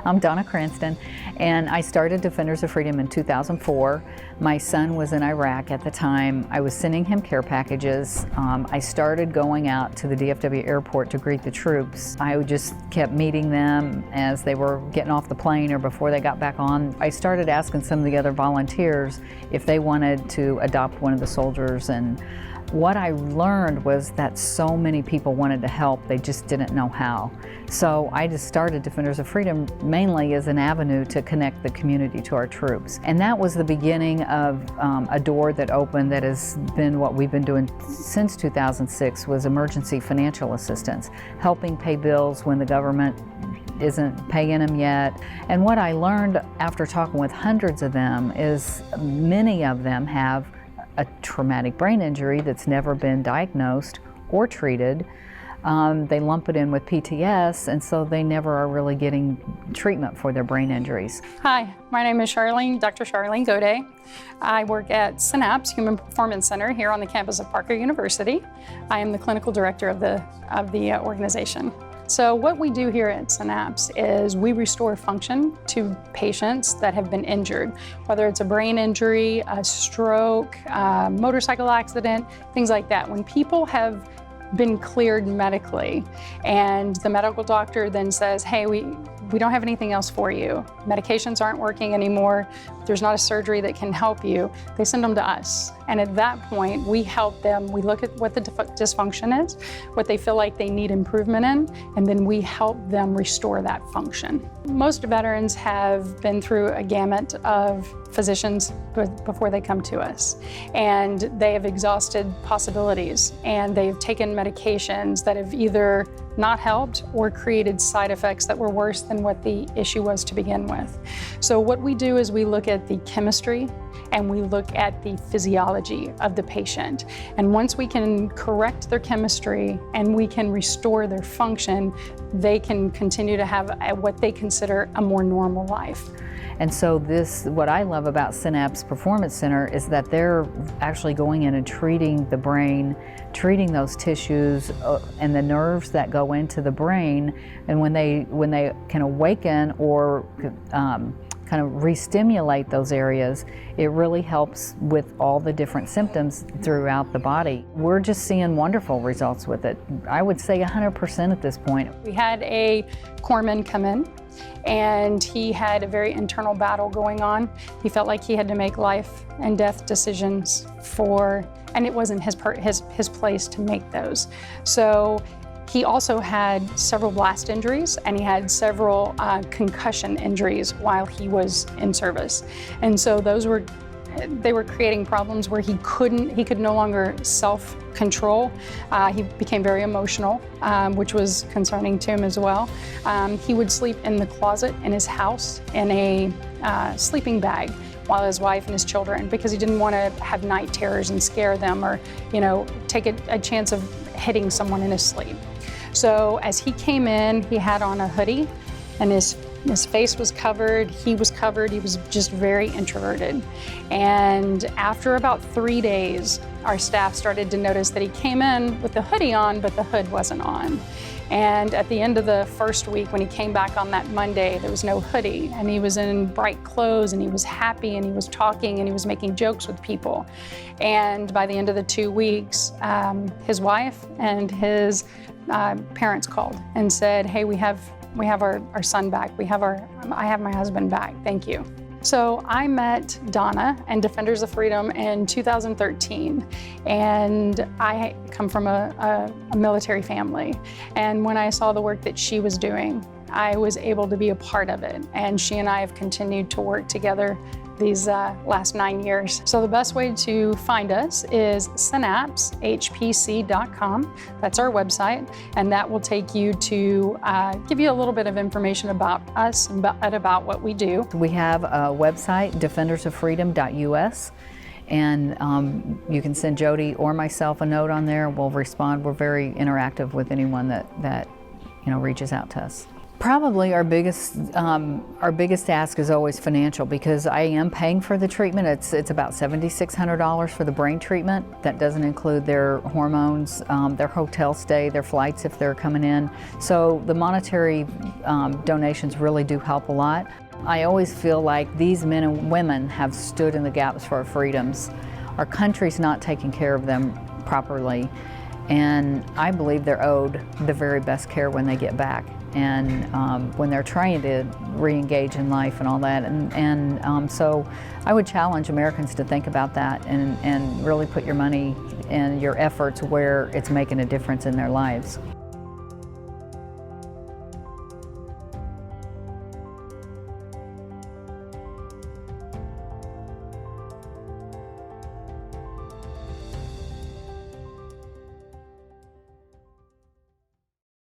I'm Donna Cranston, and I started Defenders of Freedom in 2004. My son was in Iraq at the time. I was sending him care packages. I started going out to the DFW airport to greet the troops. I just kept meeting them as they were getting off the plane or before they got back on. I started asking some of the other volunteers if they wanted to adopt one of the soldiers, and what I learned was that so many people wanted to help, they just didn't know how. So I just started Defenders of Freedom mainly as an avenue to connect the community to our troops. And that was the beginning of a door that opened that has been what we've been doing since 2006, was emergency financial assistance, helping pay bills when the government isn't paying them yet. And what I learned after talking with hundreds of them is many of them have a traumatic brain injury that's never been diagnosed or treated. They lump it in with PTS, and so they never are really getting treatment for their brain injuries. Hi, my name is Dr. Charlene Goday. I work at Synapse Human Performance Center here on the campus of Parker University. I am the clinical director of the organization. So what we do here at Synapse is we restore function to patients that have been injured, whether it's a brain injury, a stroke, a motorcycle accident, things like that. When people have been cleared medically and the medical doctor then says, hey, we don't have anything else for you. Medications aren't working anymore. There's not a surgery that can help you. They send them to us. And at that point, we help them. We look at what the dysfunction is, what they feel like they need improvement in, and then we help them restore that function. Most veterans have been through a gamut of physicians before they come to us. And they have exhausted possibilities, and they've taken medications that have either not helped or created side effects that were worse than what the issue was to begin with. So what we do is we look at the chemistry and we look at the physiology of the patient. And once we can correct their chemistry and we can restore their function, they can continue to have what they consider a more normal life. And so what I love about Synapse Performance Center is that they're actually going in and treating the brain, treating those tissues and the nerves that go into the brain. And when they can awaken or kind of re-stimulate those areas, it really helps with all the different symptoms throughout the body. We're just seeing wonderful results with it. I would say 100% at this point. We had a corpsman come in, and he had a very internal battle going on. He felt like he had to make life and death decisions and it wasn't his place to make those. So he also had several blast injuries, and he had several concussion injuries while he was in service. And so they were creating problems where he could no longer self-control. He became very emotional, which was concerning to him as well. He would sleep in the closet in his house in a sleeping bag while his wife and his children, because he didn't want to have night terrors and scare them, or take a chance of hitting someone in his sleep. So as he came in, he had on a hoodie, and his face was covered, he was just very introverted. And after about 3 days, our staff started to notice that he came in with the hoodie on, but the hood wasn't on. And at the end of the first week, when he came back on that Monday, there was no hoodie, and he was in bright clothes, and he was happy, and he was talking, and he was making jokes with people. And by the end of the 2 weeks, his wife and his parents called and said, hey, we have our son back. I have my husband back. Thank you. So I met Donna and Defenders of Freedom in 2013, and I come from a military family. And when I saw the work that she was doing, I was able to be a part of it. And she and I have continued to work together these last 9 years. So the best way to find us is synapsehpc.com. That's our website, and that will take you to give you a little bit of information about us and about what we do. We have a website, defendersoffreedom.us, and you can send Jody or myself a note on there. We'll respond. We're very interactive with anyone that reaches out to us. Probably our biggest ask is always financial, because I am paying for the treatment. It's about $7,600 for the brain treatment. That doesn't include their hormones, their hotel stay, their flights if they're coming in. So the monetary donations really do help a lot. I always feel like these men and women have stood in the gaps for our freedoms. Our country's not taking care of them properly, and I believe they're owed the very best care when they get back, and when they're trying to re-engage in life and all that. So I would challenge Americans to think about that and really put your money and your efforts where it's making a difference in their lives.